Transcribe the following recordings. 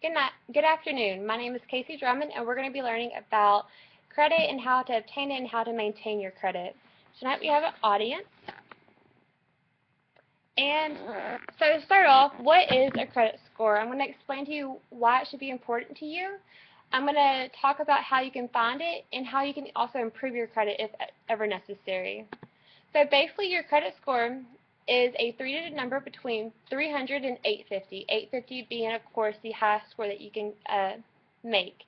Good afternoon. My name is Casey Drummond, and we're going to be learning about credit and how to obtain it and how to maintain your credit. Tonight we have an audience. And so to start off, what is a credit score? I'm going to explain to you why it should be important to you. I'm going to talk about how you can find it and how you can also improve your credit if ever necessary. So basically, your credit score is a three-digit number between 300 and 850. 850 being, of course, the highest score that you can make.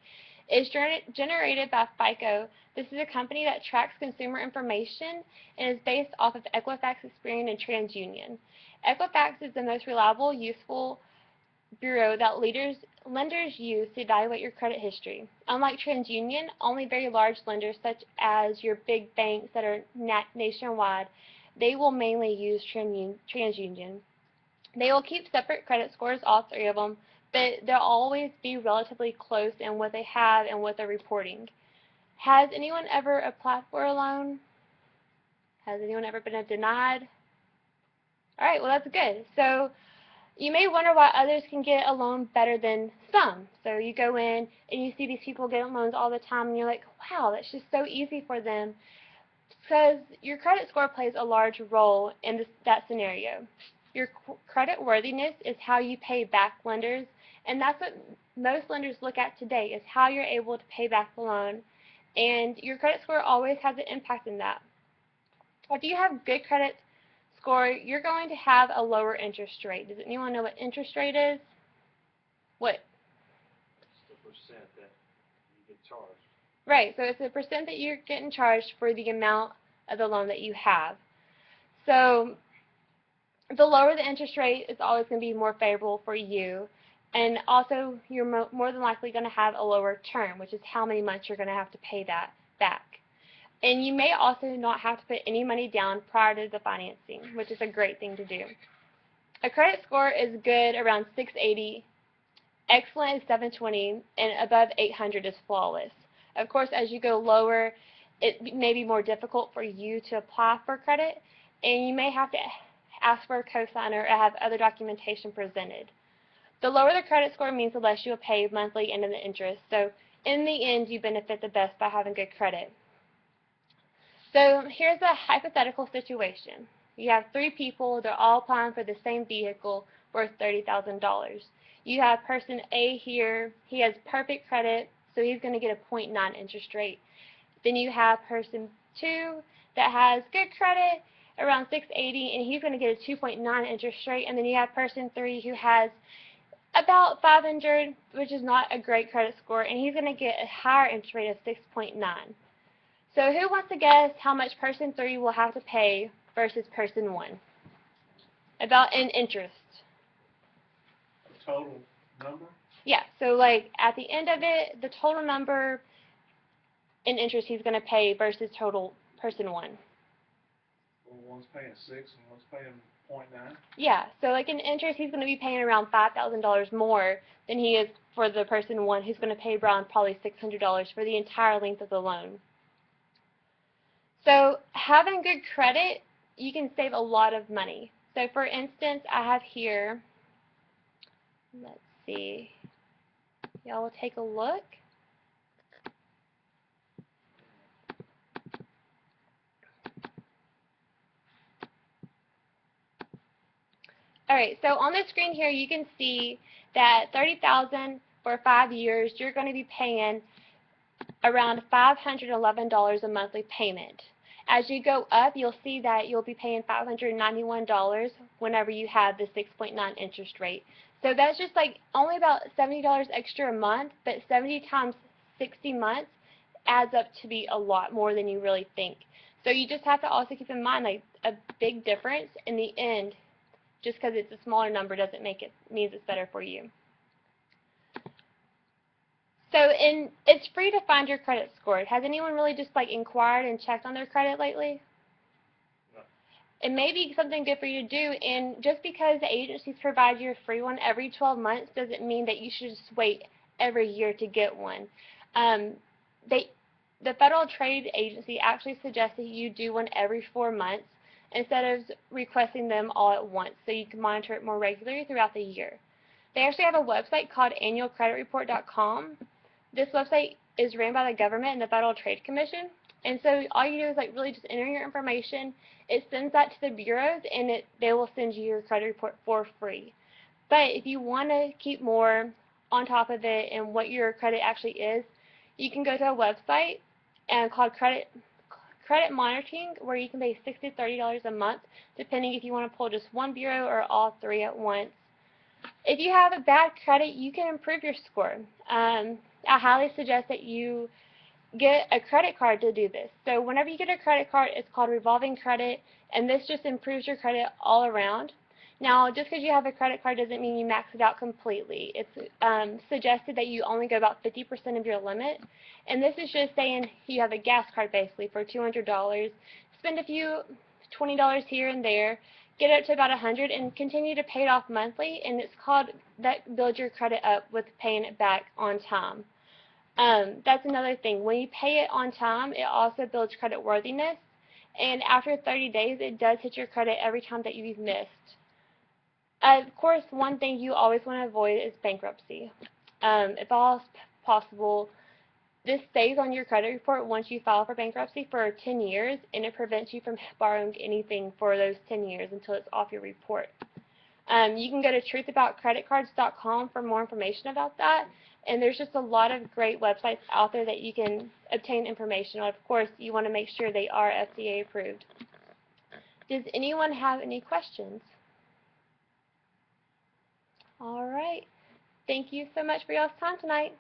It's generated by FICO. This is a company that tracks consumer information and is based off of Equifax, Experian, and TransUnion. Equifax is the most reliable, useful bureau that lenders use to evaluate your credit history. Unlike TransUnion, only very large lenders such as your big banks that are nationwide, they will mainly use TransUnion. They will keep separate credit scores, all three of them, but they'll always be relatively close in what they have and what they're reporting. Has anyone ever applied for a loan? Has anyone ever been denied? All right, well, that's good. So you may wonder why others can get a loan better than some. So you go in and you see these people getting loans all the time and you're like, wow, that's just so easy for them. Because your credit score plays a large role in that scenario. Your credit worthiness is how you pay back lenders, and that's what most lenders look at today, is how you're able to pay back the loan. And your credit score always has an impact in that. If you have good credit score, you're going to have a lower interest rate. Does anyone know what interest rate is? What? It's the percent that you get charged. Right, so it's the percent that you're getting charged for the amount of the loan that you have. So the lower the interest rate is always going to be more favorable for you. And also, you're more than likely going to have a lower term, which is how many months you're going to have to pay that back. And you may also not have to put any money down prior to the financing, which is a great thing to do. A credit score is good around 680, excellent is 720, and above 800 is flawless. Of course, as you go lower, it may be more difficult for you to apply for credit, and you may have to ask for a cosigner or have other documentation presented. The lower the credit score means the less you'll pay monthly and in the interest. So in the end, you benefit the best by having good credit. So here's a hypothetical situation. You have three people, they're all applying for the same vehicle worth $30,000. You have person A here, he has perfect credit, so he's going to get a 0.9 interest rate. Then you have person 2 that has good credit, around 680, and he's going to get a 2.9 interest rate. And then you have person 3 who has about 500, which is not a great credit score, and he's going to get a higher interest rate of 6.9. So who wants to guess how much person 3 will have to pay versus person 1? About in interest. The total number? Yeah, so like at the end of it, the total number in interest he's going to pay versus total person 1. Well, one's paying 6 and one's paying 0.9. Yeah, so like in interest he's going to be paying around $5,000 more than he is for the person 1 who's going to pay around probably $600 for the entire length of the loan. So having good credit, you can save a lot of money. So for instance, I have here, let's see, y'all will take a look. Alright, so on the screen here you can see that $30,000 for 5 years, you're going to be paying around $511 a monthly payment. As you go up, you'll see that you'll be paying $591 whenever you have the 6.9 interest rate. So that's just like only about $70 extra a month, but 70 times 60 months adds up to be a lot more than you really think. So you just have to also keep in mind like a big difference in the end. Just because it's a smaller number doesn't means it's better for you. So it's free to find your credit score. Has anyone really just like inquired and checked on their credit lately? No. It may be something good for you to do, and just because the agencies provide you a free one every 12 months doesn't mean that you should just wait every year to get one. The Federal Trade Agency actually suggests that you do one every 4 months instead of requesting them all at once, so you can monitor it more regularly throughout the year. They actually have a website called annualcreditreport.com. This website is ran by the government and the Federal Trade Commission. And so all you do is like really just enter your information. It sends that to the bureaus, and they will send you your credit report for free. But if you want to keep more on top of it and what your credit actually is, you can go to a website called Credit Monitoring, where you can pay $60 to $30 a month, depending if you want to pull just one bureau or all three at once. If you have a bad credit, you can improve your score. I highly suggest that you get a credit card to do this. So whenever you get a credit card, it's called revolving credit, and this just improves your credit all around. Now, just because you have a credit card doesn't mean you max it out completely. It's suggested that you only go about 50% of your limit, and this is just saying you have a gas card basically for $200, spend a few $20 here and there, get it to about $100, and continue to pay it off monthly, and it's called that builds your credit up with paying it back on time. That's another thing. When you pay it on time, it also builds credit worthiness, and after 30 days, it does hit your credit every time that you've missed. Of course, one thing you always want to avoid is bankruptcy. If all possible, this stays on your credit report once you file for bankruptcy for 10 years, and it prevents you from borrowing anything for those 10 years until it's off your report. You can go to truthaboutcreditcards.com for more information about that, and there's just a lot of great websites out there that you can obtain information on. Of course, you want to make sure they are FDA approved. Does anyone have any questions? All right. Thank you so much for y'all's time tonight.